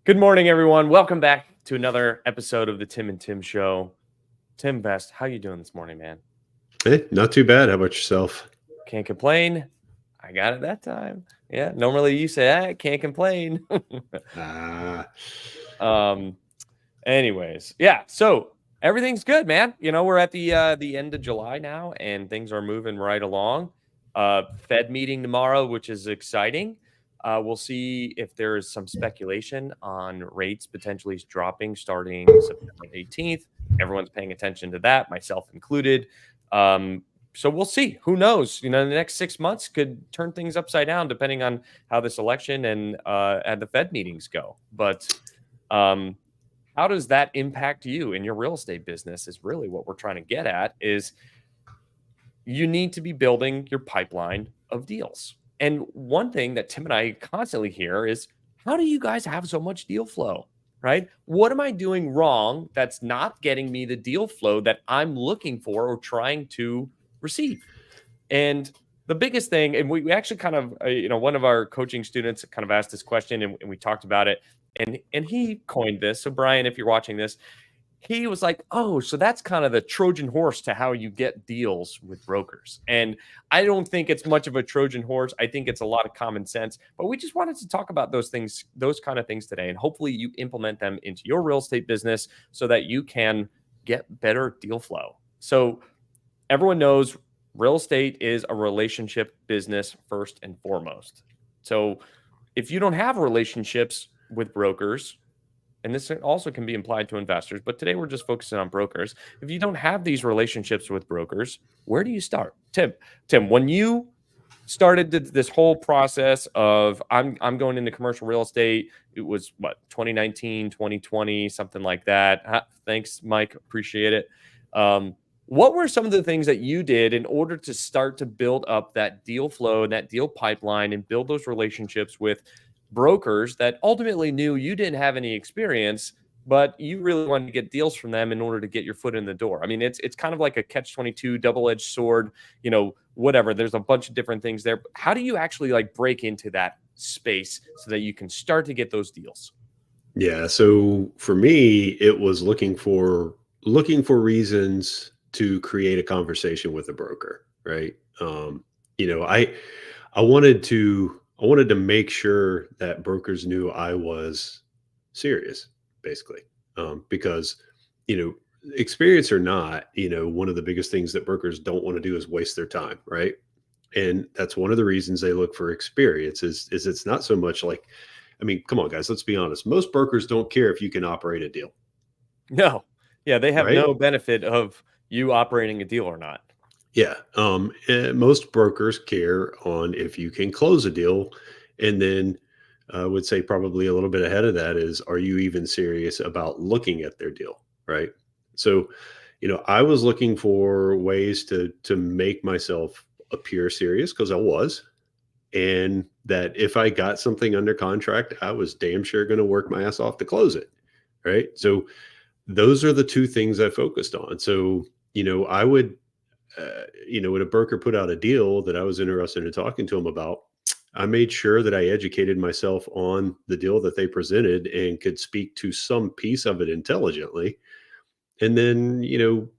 Good morning, everyone. Welcome back to another episode of the Tim and Tim Show. Tim Best, how you doing this morning, man? Hey, not too bad. How about yourself? Can't complain. I got it that time. Yeah, normally you say I can't complain. Ah, um, anyways, yeah. So everything's good, man. We're at the end of July now, and things are moving right along. Fed meeting tomorrow, which is exciting. We'll see if there is some speculation on rates potentially dropping starting September 18th. Everyone's paying attention to that, myself included. So we'll see. Who knows? The next 6 months could turn things upside down depending on how this election and the Fed meetings go. But um, how does that impact you in your real estate business? Is really what we're trying to get at. Is you need to be building your pipeline of deals. And one thing that Tim and I constantly hear is, how do you guys have so much deal flow? Right? What am I doing wrong that's not getting me the deal flow that I'm looking for or trying to receive? And the biggest thing, and we actually kind of, one of our coaching students kind of asked this question, and we talked about it, and he coined this. So Brian, if you're watching this, he was like, "Oh, so that's kind of the Trojan horse to how you get deals with brokers." And I don't think it's much of a Trojan horse. I think it's a lot of common sense. But we just wanted to talk about those things, those kind of things today, and hopefully you implement them into your real estate business so that you can get better deal flow. So everyone knows real estate is a relationship business first and foremost. So if you don't have relationships with brokers, and this also can be applied to investors, but today we're just focusing on brokers. If you don't have these relationships with brokers, where do you start? Tim, when you started this whole process of I'm going into commercial real estate, it was what, 2019, 2020, something like that. Thanks, Mike. Appreciate it. What were some of the things that you did in order to start to build up that deal flow and that deal pipeline and build those relationships with brokers that ultimately knew you didn't have any experience, but you really wanted to get deals from them in order to get your foot in the door? I mean, it's kind of like a catch-22, double-edged sword, whatever. There's a bunch of different things there. How do you actually like break into that space so that you can start to get those deals? yeah. So for me, it was looking for reasons to create a conversation with a broker, right? You know, I wanted to make sure that brokers knew I was serious, basically, because you know, experience or not, one of the biggest things that brokers don't want to do is waste their time, right? And that's one of the reasons they look for experience is it's not so much like, I mean, come on, guys, let's be honest. Most brokers don't care if you can operate a deal, No. Yeah, they have right? no benefit of you operating a deal or not. Yeah. Most brokers care on if you can close a deal. And then I would say probably a little bit ahead of that is, are you even serious about looking at their deal? Right. So, I was looking for ways to make myself appear serious because I was. And that if I got something under contract, I was damn sure going to work my ass off to close it. Right. So those are the two things I focused on. So, I would when a broker put out a deal that I was interested in talking to him about, I made sure that I educated myself on the deal that they presented and could speak to some piece of it intelligently. And then,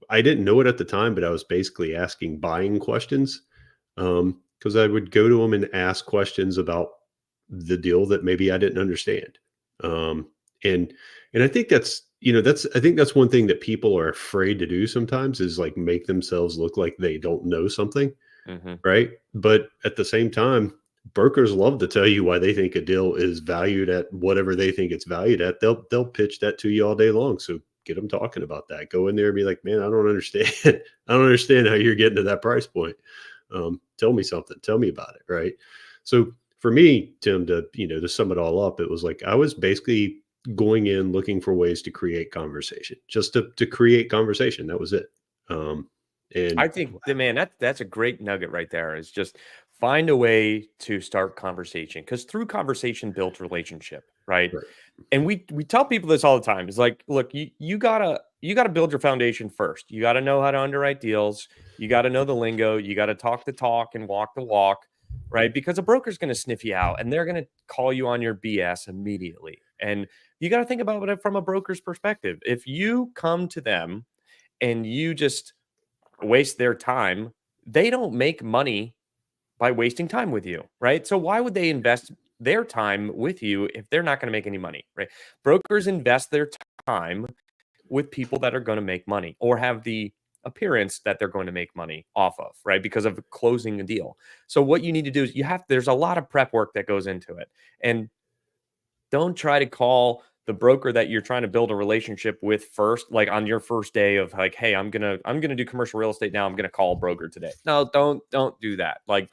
I didn't know it at the time, but I was basically asking buying questions because I would go to them and ask questions about the deal that maybe I didn't understand. Um, and and I think that's one thing that people are afraid to do sometimes is like make themselves look like they don't know something, Hmm. right? But at the same time, brokers love to tell you why they think a deal is valued at whatever they think it's valued at. They'll pitch that to you all day long. So get them talking about that. Go in there and be like, man, I don't understand. I don't understand how you're getting to that price point. Tell me something. Tell me about it, right? So for me, Tim, to sum it all up, it was like I was basically going in looking for ways to create conversation, just to create conversation. That was it. Um, and I think that, man, that's a great nugget right there. Is just find a way to start conversation, because through conversation builds relationship, right? right, And we tell people this all the time. It's like, look, you gotta build your foundation first. You gotta know how to underwrite deals. You gotta know the lingo. You gotta talk the talk and walk the walk, right? Because a broker's gonna sniff you out and they're gonna call you on your BS immediately. And you got to think about it from a broker's perspective. If you come to them and you just waste their time, they don't make money by wasting time with you, right? So why would they invest their time with you if they're not going to make any money, right? Brokers invest their time with people that are going to make money or have the appearance that they're going to make money off of, right? Because of closing a deal. So what you need to do is there's a lot of prep work that goes into it. And don't try to call the broker that you're trying to build a relationship with first, like on your first day of like, hey, I'm gonna do commercial real estate now. I'm gonna call a broker today. No, don't do that. Like,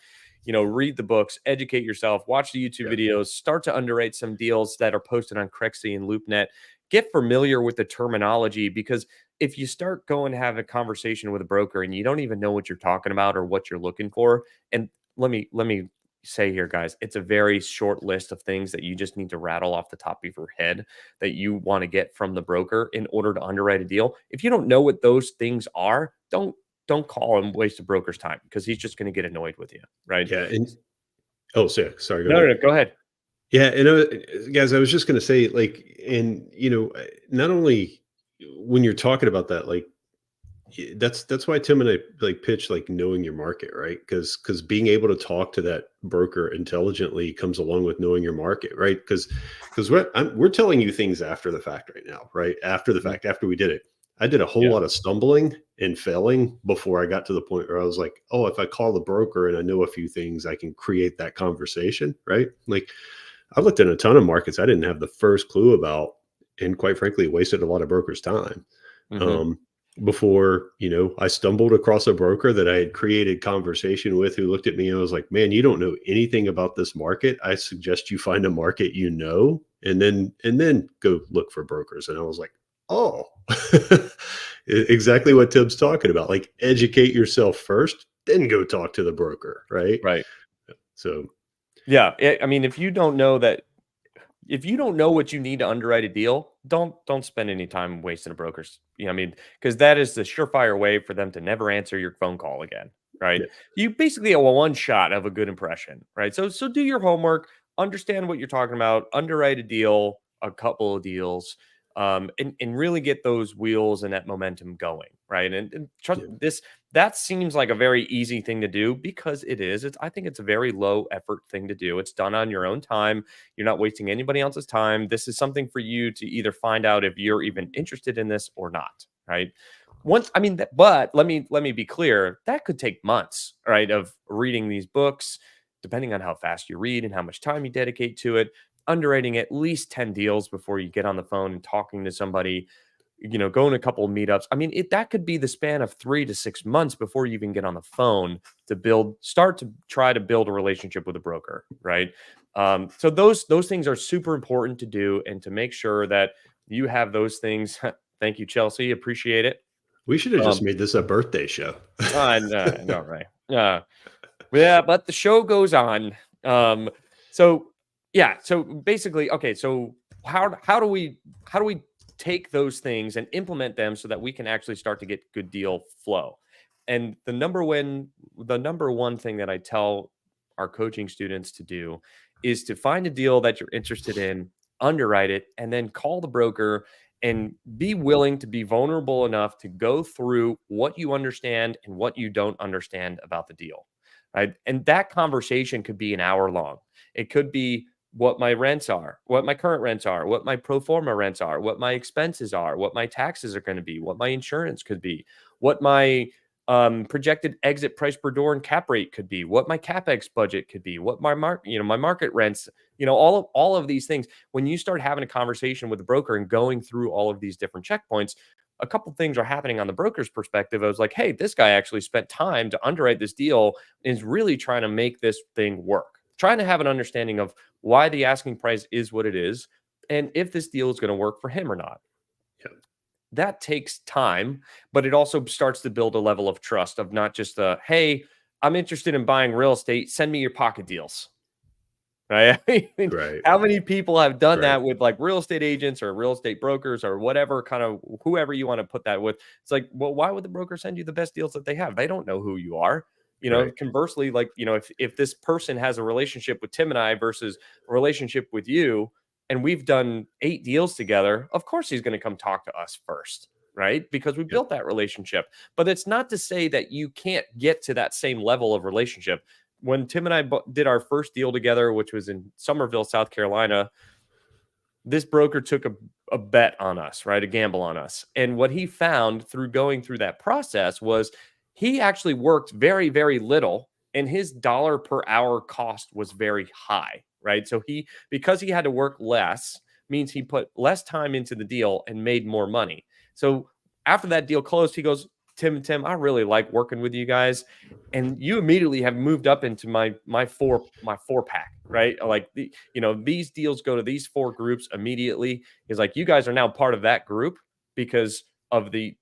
read the books, educate yourself, watch the YouTube videos, start to underwrite some deals that are posted on Crexy and LoopNet. Get familiar with the terminology, because if you start going to have a conversation with a broker and you don't even know what you're talking about or what you're looking for, and let me say here, guys, it's a very short list of things that you just need to rattle off the top of your head that you want to get from the broker in order to underwrite a deal. If you don't know what those things are, don't call and waste a broker's time, because he's just going to get annoyed with you, right? Yeah. And sorry. Go No, ahead. no, go ahead. Yeah, and guys, I was just going to say, like, and not only when you're talking about that, like, that's why Tim and I like pitch like knowing your market, right? Because being able to talk to that broker intelligently comes along with knowing your market, right? Because we're telling you things after the fact right now, right? After the fact, after we did it, I did a whole lot of stumbling and failing before I got to the point where I was like, oh, if I call the broker and I know a few things, I can create that conversation, right? Like, I looked at a ton of markets I didn't have the first clue about, and quite frankly, wasted a lot of brokers' time. Um, before, I stumbled across a broker that I had created conversation with, who looked at me and was like, man, you don't know anything about this market. I suggest you find a market, and then go look for brokers. And I was like, oh, exactly what Tim's talking about. Like, educate yourself first, then go talk to the broker. Right. Right. So, Yeah. I mean, if you don't know what you need to underwrite a deal, don't spend any time wasting a broker's, I mean, because that is the surefire way for them to never answer your phone call again, right? yeah. You basically have one shot of a good impression, right? So do your homework, understand what you're talking about, underwrite a deal, a couple of deals, and really get those wheels and that momentum going, right? And trust this. That seems like a very easy thing to do, because it is. I think it's a very low effort thing to do. It's done on your own time. You're not wasting anybody else's time. This is something for you to either find out if you're even interested in this or not, right? But let me be clear. That could take months, right, of reading these books, depending on how fast you read and how much time you dedicate to it. Underwriting at least 10 deals before you get on the phone and talking to somebody, going a couple of meetups. I mean, that could be the span of 3 to 6 months before you even get on the phone to start to try to build a relationship with a broker, right? So those things are super important to do, and to make sure that you have those things. Thank you, Chelsea. Appreciate it. We should have just made this a birthday show. No, right. Yeah, but the show goes on. So basically, okay. So how do we take those things and implement them so that we can actually start to get good deal flow? And the number one thing that I tell our coaching students to do is to find a deal that you're interested in, underwrite it, and then call the broker and be willing to be vulnerable enough to go through what you understand and what you don't understand about the deal. Right. And that conversation could be an hour long. It could be what my rents are, what my current rents are, what my pro forma rents are, what my expenses are, what my taxes are going to be, what my insurance could be, what my projected exit price per door and cap rate could be, what my capex budget could be, what my market rents, all of these things. When you start having a conversation with the broker and going through all of these different checkpoints, a couple things are happening on the broker's perspective. I was like, hey, this guy actually spent time to underwrite this deal and is really trying to make this thing work, trying to have an understanding of why the asking price is what it is, and if this deal is going to work for him or not. That takes time, but it also starts to build a level of trust of not just hey, I'm interested in buying real estate, send me your pocket deals. Right? Right. How many people have done that with like real estate agents or real estate brokers or whatever, kind of whoever you want to put that with? It's like, well, why would the broker send you the best deals that they have? They don't know who you are. Conversely, like, if this person has a relationship with Tim and I versus a relationship with you, and we've done 8 deals together, of course he's going to come talk to us first, right? Because we Yep. built that relationship. But it's not to say that you can't get to that same level of relationship. When Tim and I did our first deal together, which was in Somerville, South Carolina, this broker took a bet on us, right? A gamble on us. And what he found through going through that process was he actually worked very, very little, and his dollar per hour cost was very high, right? So because he had to work less, means he put less time into the deal and made more money. So after that deal closed, he goes, Tim, I really like working with you guys, and you immediately have moved up into my four pack, right? Like these deals go to these 4 groups immediately. Is like, you guys are now part of that group because of the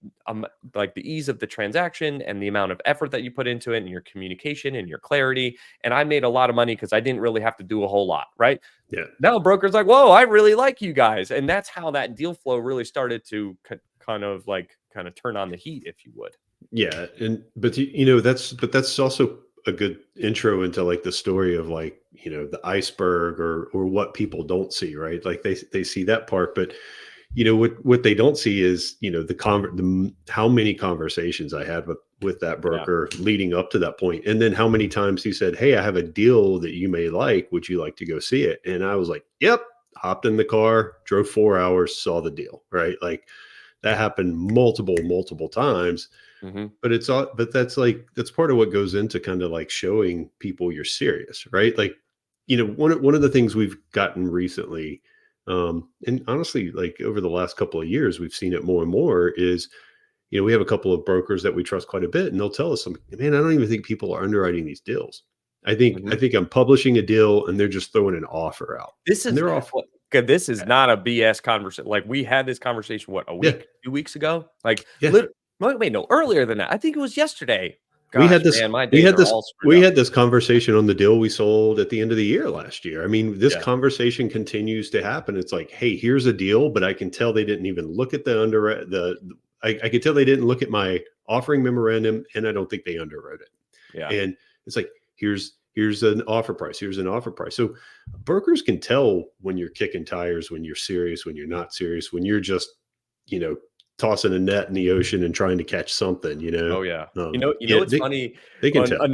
like the ease of the transaction and the amount of effort that you put into it and your communication and your clarity. And I made a lot of money because I didn't really have to do a whole lot, right? Yeah. Now broker's like, whoa, I really like you guys. And that's how that deal flow really started to kind of turn on the heat, if you would. Yeah. But that's also a good intro into like the story of like, the iceberg or what people don't see, right? Like they see that part, but what they don't see is, how many conversations I had with that broker leading up to that point. And then how many times he said, hey, I have a deal that you may like. Would you like to go see it? And I was like, yep, hopped in the car, drove 4 hours, saw the deal, right? Like that happened multiple times. Mm-hmm. But that's part of what goes into kind of like showing people you're serious, right? Like, one of the things we've gotten recently, and honestly, like over the last couple of years, we've seen it more and more is, we have a couple of brokers that we trust quite a bit, and they'll tell us, man, I don't even think people are underwriting these deals. I think I'm publishing a deal and they're just throwing an offer out. And they're off. This is not a BS conversation. Like we had this conversation, what, a week, 2 weeks ago? Like, wait, no, earlier than that. I think it was yesterday. Gosh, we had this, man, my days are all screwed we up. had this conversation on the deal we sold at the end of the year last year. I mean, this conversation continues to happen. It's like, hey, here's a deal, but I can tell they didn't even look at I could tell they didn't look at my offering memorandum, and I don't think they underwrote it. Yeah. And it's like, here's an offer price. Here's an offer price. So brokers can tell when you're kicking tires, when you're serious, when you're not serious, when you're just, tossing a net in the ocean and trying to catch something, Oh yeah. What's funny? They can tell.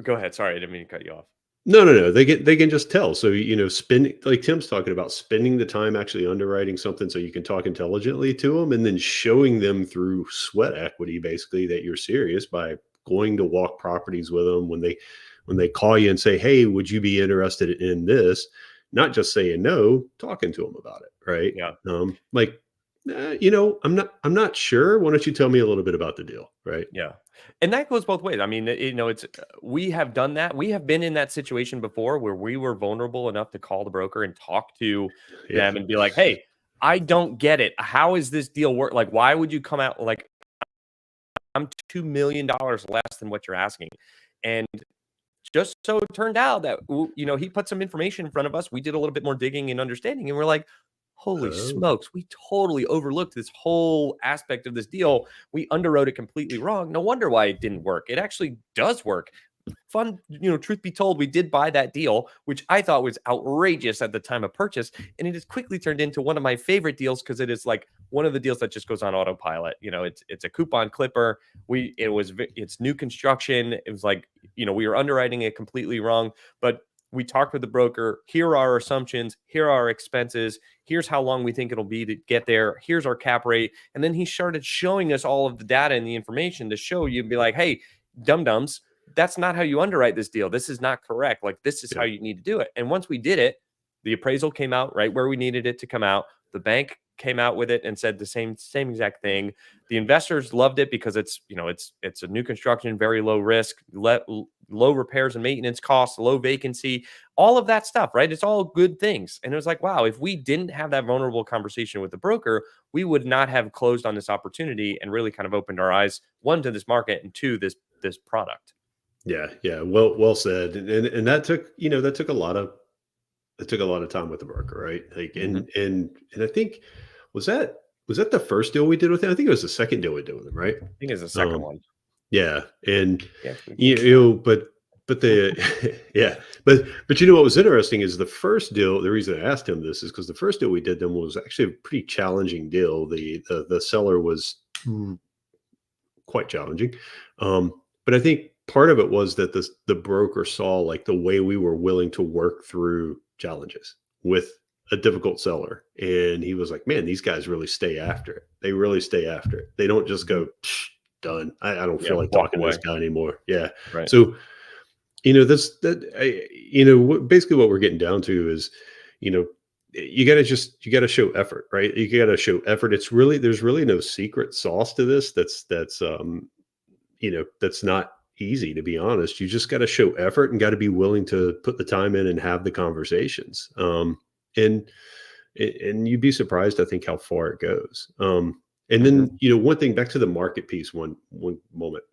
Go ahead. Sorry, I didn't mean to cut you off. No. They can just tell. So, spending, like Tim's talking about, spending the time actually underwriting something so you can talk intelligently to them, and then showing them through sweat equity, basically, that you're serious by going to walk properties with them when they call you and say, hey, would you be interested in this? Not just saying no, talking to them about it. Right. Yeah. I'm not sure. Why don't you tell me a little bit about the deal? Right. Yeah. And that goes both ways. I mean, we have done that. We have been in that situation before where we were vulnerable enough to call the broker and talk to them and be like, hey, I don't get it. How is this deal work? Like, why would you come out like, I'm $2 million less than what you're asking? And just so it turned out that, he put some information in front of us. We did a little bit more digging and understanding, and we're like, holy smokes, we totally overlooked this whole aspect of this deal. We underwrote it completely wrong. No wonder why it didn't work. It actually does work. Truth be told, we did buy that deal, which I thought was outrageous at the time of purchase. And it has quickly turned into one of my favorite deals because it is like one of the deals that just goes on autopilot. It's a coupon clipper. It's new construction. It was like, we were underwriting it completely wrong, but we talked with the broker. Here are our assumptions. Here are our expenses. Here's how long we think it'll be to get there. Here's our cap rate. And then he started showing us all of the data and the information to show you, be like, hey, dum-dums, that's not how you underwrite this deal. This is not correct. Like, this is how you need to do it. And once we did it, the appraisal came out right where we needed it to come out. The bank came out with it and said the same exact thing. The investors loved it because it's a new construction, very low risk, low repairs and maintenance costs, low vacancy, all of that stuff, right? It's all good things. And it was like, wow, if we didn't have that vulnerable conversation with the broker, we would not have closed on this opportunity and really kind of opened our eyes, one, to this market, and two, this product. Yeah. Well said. And that took a lot of time with the broker, right? Like, and I think, was that the first deal we did with him? I think it was the second deal we did with him, right? I think it's the second one. Yeah. And, Yeah, but but the yeah, but you know what was interesting is the first deal. The reason I asked him this is because the first deal we did them was actually a pretty challenging deal. The seller was quite challenging, but I think part of it was that the broker saw like the way we were willing to work through challenges with a difficult seller, and he was like, "Man, these guys really stay after it. They really stay after it. They don't just go." "Psh, done. I don't Yeah, feel like walk talking to this away. guy anymore. Yeah. Right. So basically what we're getting down to is, you know, you got to show effort, right? You got to show effort. There's really no secret sauce to this. That's not easy, to be honest. You just got to show effort and got to be willing to put the time in and have the conversations. And and you'd be surprised, I think, how far it goes. And Mhm. then, one thing back to the market piece, one moment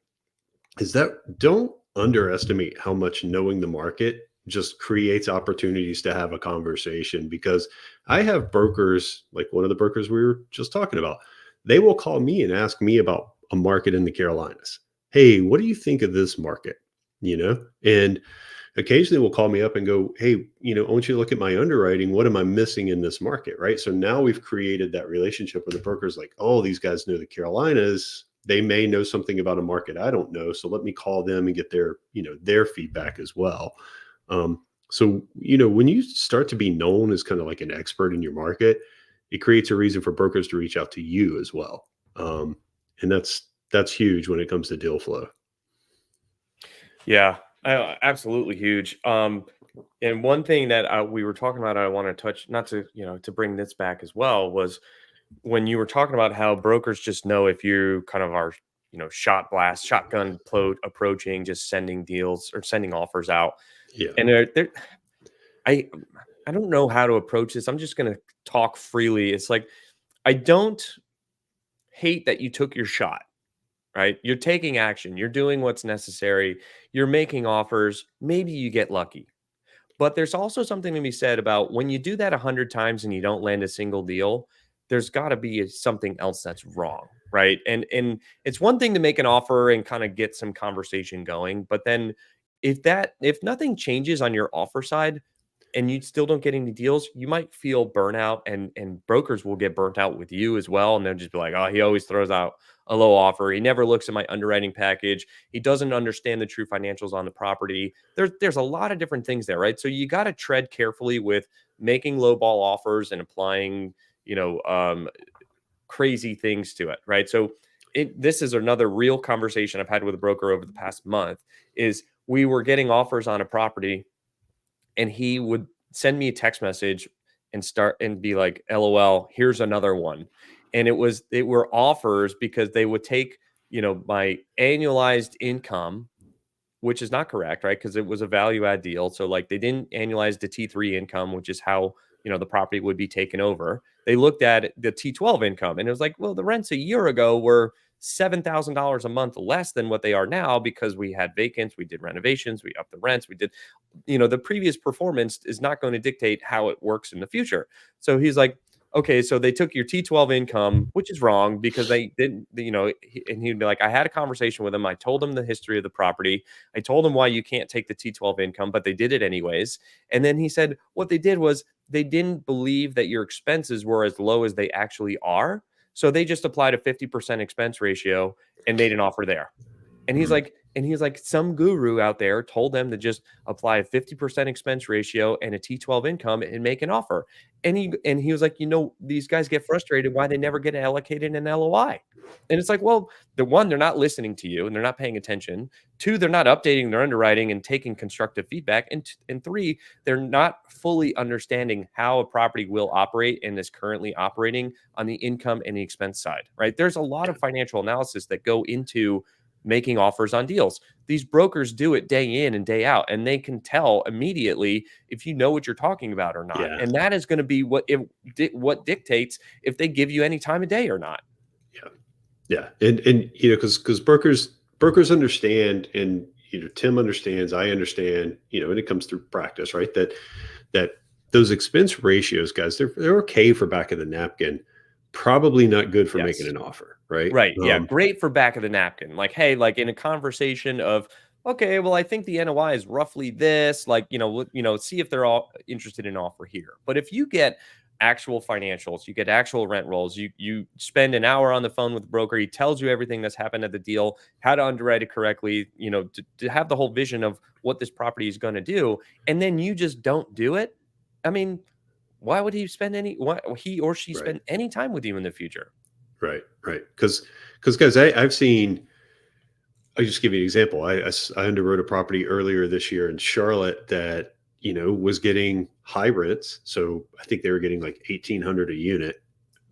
is that don't underestimate how much knowing the market just creates opportunities to have a conversation, because I have brokers, like one of the brokers we were just talking about, they will call me and ask me about a market in the Carolinas. Hey, what do you think of this market? And occasionally will call me up and go, "Hey, I want you to look at my underwriting. What am I missing in this market?" Right. So now we've created that relationship where the broker's like, "Oh, these guys know the Carolinas. They may know something about a market I don't know. So let me call them and get their feedback as well." So, when you start to be known as kind of like an expert in your market, it creates a reason for brokers to reach out to you as well. And that's huge when it comes to deal flow. Yeah, absolutely huge. And one thing that we were talking about, I want to touch, not to to bring this back as well, was when you were talking about how brokers just know if you kind of are shotgun approaching, just sending deals or sending offers out, Yeah. and I I don't know how to approach this. I'm just going to talk freely. It's like I don't hate that you took your shot, right? You're taking action. You're doing what's necessary. You're making offers. Maybe you get lucky. But there's also something to be said about when you do that 100 times and you don't land a single deal, there's got to be something else that's wrong, right? And it's one thing to make an offer and kind of get some conversation going, but then if nothing changes on your offer side and you still don't get any deals, you might feel burnout, and brokers will get burnt out with you as well. And they'll just be like, "Oh, he always throws out a low offer. He never looks at my underwriting package. He doesn't understand the true financials on the property." There's a lot of different things there, right? So you got to tread carefully with making low ball offers and applying, crazy things to it, right? So this is another real conversation I've had with a broker over the past month. Is we were getting offers on a property, and he would send me a text message and start and be like, "LOL, here's another one." And it were offers because they would take, my annualized income, which is not correct, right? Because it was a value add deal. So like they didn't annualize the T3 income, which is how, the property would be taken over. They looked at the T12 income, and it was like, well, the rents a year ago were $7,000 a month less than what they are now because we had vacants, we did renovations, we upped the rents, we did, the previous performance is not going to dictate how it works in the future. So he's like, okay, so they took your T12 income, which is wrong because they didn't, and he'd be like, I had a conversation with him. I told him the history of the property. I told him why you can't take the T12 income, but they did it anyways. And then he said, what they did was they didn't believe that your expenses were as low as they actually are. So they just applied a 50% expense ratio and made an offer there. And he's like, some guru out there told them to just apply a 50% expense ratio and a T12 income and make an offer. And he was like, these guys get frustrated why they never get allocated an LOI. And it's like, well, the one, they're not listening to you and they're not paying attention. Two, they're not updating their underwriting and taking constructive feedback. And three, they're not fully understanding how a property will operate and is currently operating on the income and the expense side, right? There's a lot of financial analysis that go into making offers on deals. These brokers do it day in and day out, and they can tell immediately if you know what you're talking about or not. Yeah. And that is going to be what dictates if they give you any time of day or not. Yeah. Yeah. And because brokers understand, and Tim understands, I understand, and it comes through practice, right? That those expense ratios, guys, they're okay for back of the napkin, probably not good for making Yes. an offer, right? Right. Yeah. Great for back of the napkin. Like, hey, like in a conversation of okay, well, I think the NOI is roughly this, like, see if they're all interested in offer here. But if you get actual financials, you get actual rent rolls, you spend an hour on the phone with the broker, he tells you everything that's happened at the deal, how to underwrite it correctly, to have the whole vision of what this property is going to do, and then you just don't do it. I mean, why would why he or she Right. spend any time with you in the future? Right. Right. Because guys, I've seen. I'll just give you an example. I underwrote a property earlier this year in Charlotte that was getting high rents. So I think they were getting like 1,800 a unit,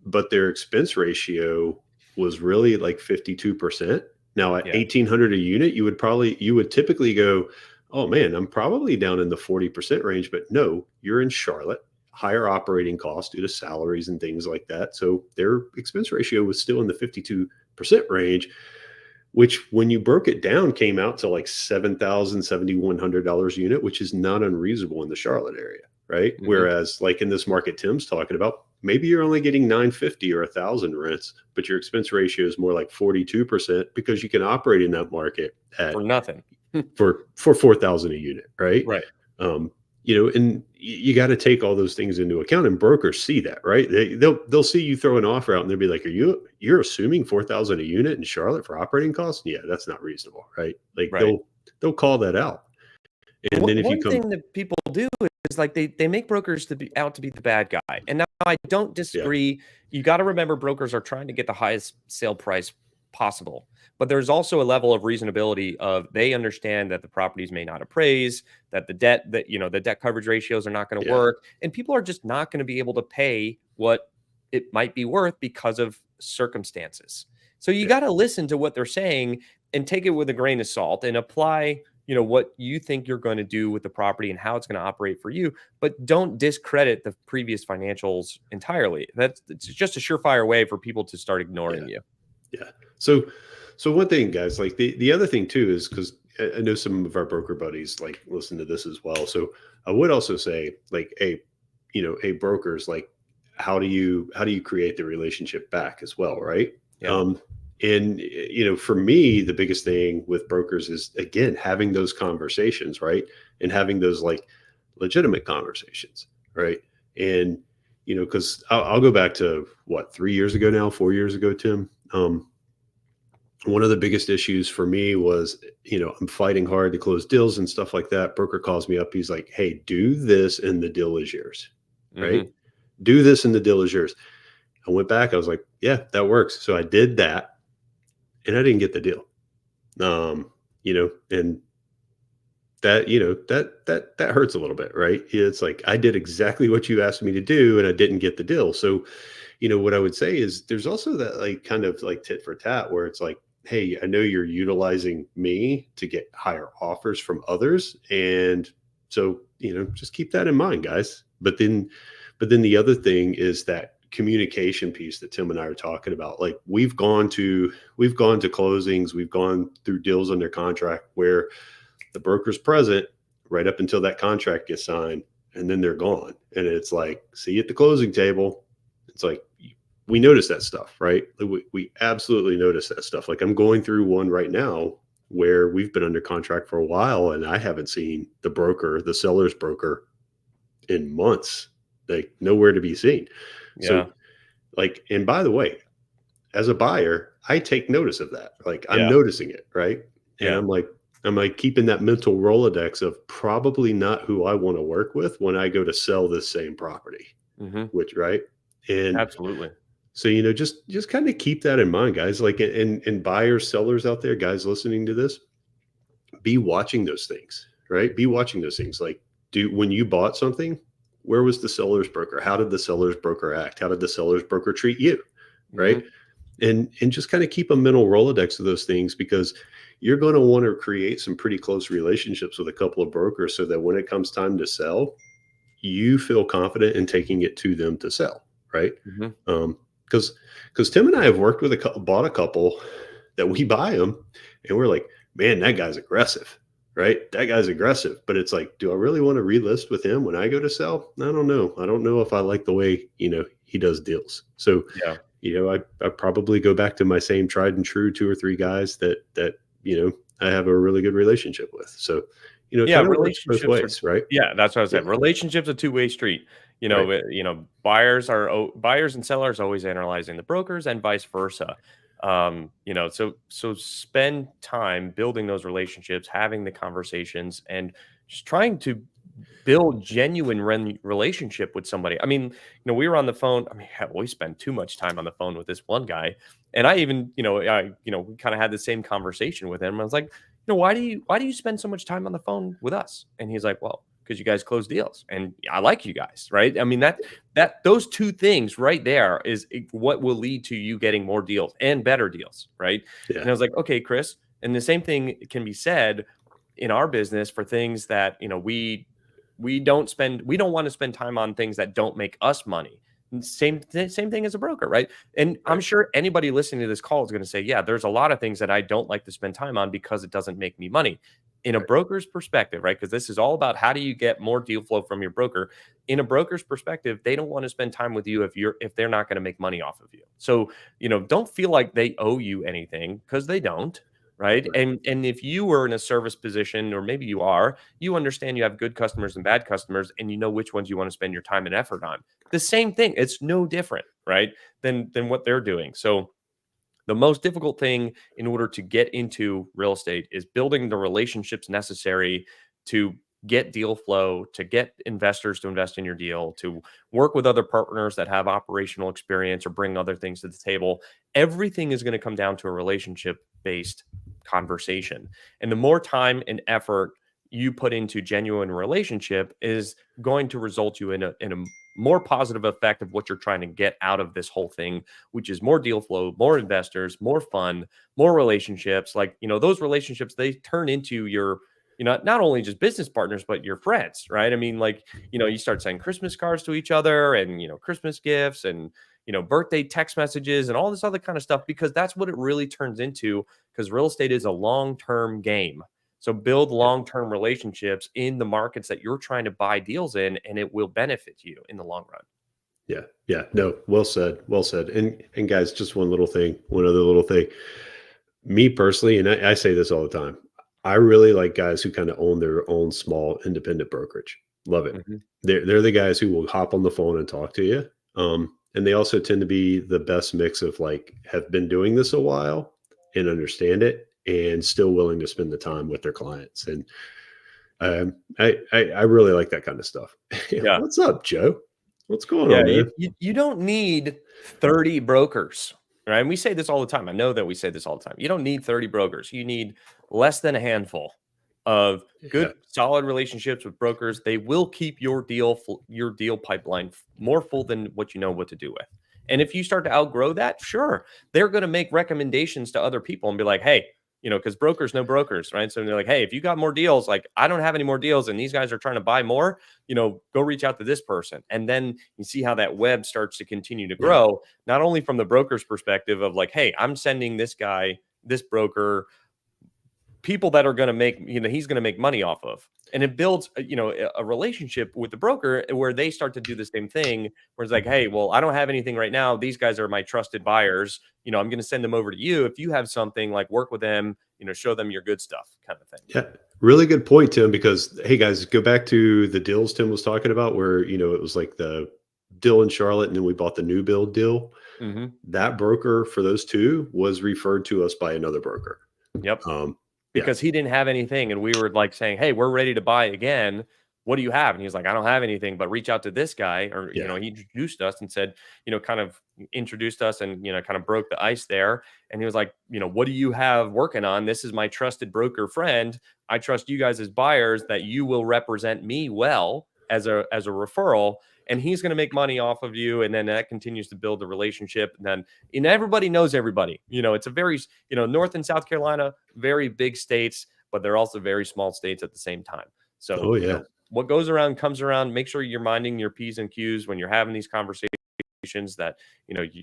but their expense ratio was really like 52%. Now at Yeah. 1,800 a unit, you would typically go, oh man, I'm probably down in the 40% range. But no, you're in Charlotte, higher operating costs due to salaries and things like that. So their expense ratio was still in the 52% range, which when you broke it down came out to like $7,100 a unit, which is not unreasonable in the Charlotte area, right? Hmm. Whereas like in this market Tim's talking about, maybe you're only getting 950 or 1,000 rents, but your expense ratio is more like 42% because you can operate in that market For at nothing. for 4,000 a unit, right? Right. Um, and you got to take all those things into account, and brokers see that, right? They'll see you throw an offer out, and they'll be like, you're assuming 4,000 a unit in Charlotte for operating costs? Yeah, that's not reasonable, right? Like Right. they'll call that out, and then if you One come, thing that people do is like they make brokers out to be the bad guy. And now I don't yeah, disagree. You got to remember brokers are trying to get the highest sale price possible. But there's also a level of reasonability of they understand that the properties may not appraise, that the debt coverage ratios are not going to yeah, work, and people are just not going to be able to pay what it might be worth because of circumstances. So you yeah, got to listen to what they're saying and take it with a grain of salt and apply what you think you're going to do with the property and how it's going to operate for you, but don't discredit the previous financials entirely. It's just a surefire way for people to start yeah, ignoring you. yeah. So one thing, guys, like the other thing too is because I know some of our broker buddies like listen to this as well. So I would also say like, hey, brokers, like how do you create the relationship back as well, right? Yeah. Um, and for me, the biggest thing with brokers is again having those conversations, right? And having those like legitimate conversations, right? And because I'll go back to what 3 years ago now, 4 years ago, Tim. One of the biggest issues for me was, I'm fighting hard to close deals and stuff like that. Broker calls me up. He's like, hey, do this and the deal is yours, right? Hmm. Do this and the deal is yours. I went back. I was like, yeah, that works. So I did that and I didn't get the deal. And that hurts a little bit, right? It's like I did exactly what you asked me to do and I didn't get the deal. So, what I would say is there's also that like kind of like tit for tat where it's like, hey, I know you're utilizing me to get higher offers from others. And so, just keep that in mind, guys. But then the other thing is that communication piece that Tim and I are talking about. Like we've gone to closings, we've gone through deals under contract where the broker's present right up until that contract gets signed, and then they're gone. And it's like, see you at the closing table. It's like we notice that stuff, right? We absolutely notice that stuff. Like I'm going through one right now where we've been under contract for a while and I haven't seen the seller's broker in months, like nowhere to be seen. So Yeah. like, and by the way, as a buyer, I take notice of that. Like I'm Yeah. noticing it, right? And Yeah. I'm like keeping that mental Rolodex of probably not who I want to work with when I go to sell this same property, Hmm. which right. And Absolutely. so just kind of keep that in mind, guys. Like and buyers, sellers out there, guys listening to this, be watching those things, right? Be watching those things. Like when you bought something, where was the seller's broker? How did the seller's broker act? How did the seller's broker treat you? Right. Hmm. And just kind of keep a mental Rolodex of those things because you're going to want to create some pretty close relationships with a couple of brokers so that when it comes time to sell, you feel confident in taking it to them to sell, right? Hmm. Because Tim and I have worked with bought a couple that we buy them, and we're like, man, that guy's aggressive, right? That guy's aggressive. But it's like, do I really want to relist with him when I go to sell? I don't know. I don't know if I like the way he does deals. So Yeah. I probably go back to my same tried and true two or three guys that I have a really good relationship with. So, it Yeah, kind of works both relationships are ways, right? yeah, that's what I Yeah, said. Relationships a two-way street. right. Buyers and sellers always analyzing the brokers and vice versa. So spend time building those relationships, having the conversations, and just trying to build genuine relationship with somebody. I mean, we were on the phone. I mean, hell, we spent too much time on the phone with this one guy, and I even, we kind of had the same conversation with him. I was like, why do you spend so much time on the phone with us? And he's like, well, because you guys close deals, and I like you guys, right? I mean that those two things right there is what will lead to you getting more deals and better deals, right? Yeah, And I was like, okay, Chris, and the same thing can be said in our business for things that we don't want to spend time on things that don't make us money. And same thing as a broker, right? And I'm right. sure anybody listening to this call is going to say, yeah, there's a lot of things that I don't like to spend time on because it doesn't make me money. In a Right. broker's perspective, right? Because this is all about how do you get more deal flow from your broker. In a broker's perspective, they don't want to spend time with you if they're not going to make money off of you. So, don't feel like they owe you anything because they don't, right? Right. And if you were in a service position, or maybe you are, you understand you have good customers and bad customers, and you know which ones you want to spend your time and effort on. The same thing. It's no different, right? Than what they're doing. So the most difficult thing in order to get into real estate is building the relationships necessary to get deal flow, to get investors to invest in your deal, to work with other partners that have operational experience or bring other things to the table. Everything is going to come down to a relationship based conversation. And the more time and effort you put into genuine relationship is going to result you in a more positive effect of what you're trying to get out of this whole thing, which is more deal flow, more investors, more fun, more relationships. Like, those relationships, they turn into your, not only just business partners, but your friends, right? I mean, like, you start sending Christmas cards to each other and, Christmas gifts and, birthday text messages and all this other kind of stuff, because that's what it really turns into, because real estate is a long-term game. So build Yeah. long-term relationships in the markets that you're trying to buy deals in, and it will benefit you in the long run. Yeah. Yeah. No, well said. Well said. And guys, just one other little thing. Me personally, and I say this all the time, I really like guys who kind of own their own small independent brokerage. Love it. Mhm. They're the guys who will hop on the phone and talk to you. And they also tend to be the best mix of like have been doing this a while and understand it and still willing to spend the time with their clients. And I really like that kind of stuff. Yeah. What's up, Joe? What's going Yeah, on, you man? you you don't need 30 brokers, right? And we say this all the time. I know that we say this all the time. You don't need 30 brokers. You need less than a handful of Yeah, good, solid relationships with brokers. They will keep your deal pipeline more full than what you know what to do with. And if you start to outgrow that, sure, they're going to make recommendations to other people and be like, "Hey, because brokers know brokers, right? So they're like, hey, if you got more deals, like I don't have any more deals, and these guys are trying to buy more, go reach out to this person." And then you see how that web starts to continue to yeah, grow, not only from the broker's perspective of like, hey, I'm sending this guy, this broker, people that are going to make, he's going to make money off of. And it builds, a relationship with the broker where they start to do the same thing, where it's like, hey, well, I don't have anything right now. These guys are my trusted buyers. I'm going to send them over to you. If you have something, like, work with them, show them your good stuff, kind of thing. yeah. Really good point, Tim. Because hey, guys, go back to the deals Tim was talking about, where it was like the deal in Charlotte, and then we bought the new build deal. Hmm. That broker for those two was referred to us by another broker. Yep. Yeah, Because he didn't have anything, and we were like saying, hey, we're ready to buy again. What do you have? And he's like, I don't have anything, but reach out to this guy. Or, yeah, he introduced us and said, kind of introduced us and, kind of broke the ice there. And he was like, what do you have working on? This is my trusted broker friend. I trust you guys as buyers that you will represent me well as a referral. And he's going to make money off of you. And then that continues to build the relationship. And everybody knows everybody. It's a very, North and South Carolina, very big states, but they're also very small states at the same time. So, oh yeah, what goes around comes around. Make sure you're minding your P's and Q's when you're having these conversations, that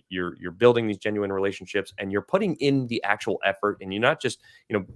you're building these genuine relationships, and you're putting in the actual effort, and you're not just,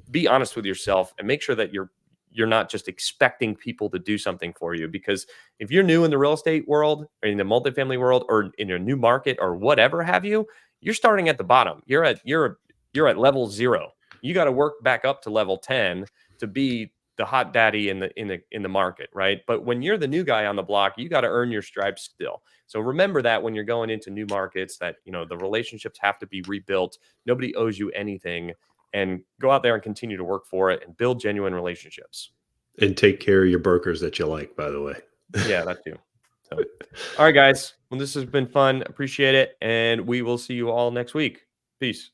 be honest with yourself and make sure that you're not just expecting people to do something for you. Because if you're new in the real estate world, or in the multifamily world, or in a new market, or whatever have you, you're starting at the bottom. You're at level zero. You got to work back up to level 10 to be the hot daddy in the market, right? But when you're the new guy on the block, you got to earn your stripes still. So remember that when you're going into new markets, that the relationships have to be rebuilt. Nobody owes you anything, and go out there and continue to work for it and build genuine relationships. And take care of your brokers that you like, by the way. Yeah, that too. So, all right, guys. Well, this has been fun. Appreciate it, and we will see you all next week. Peace.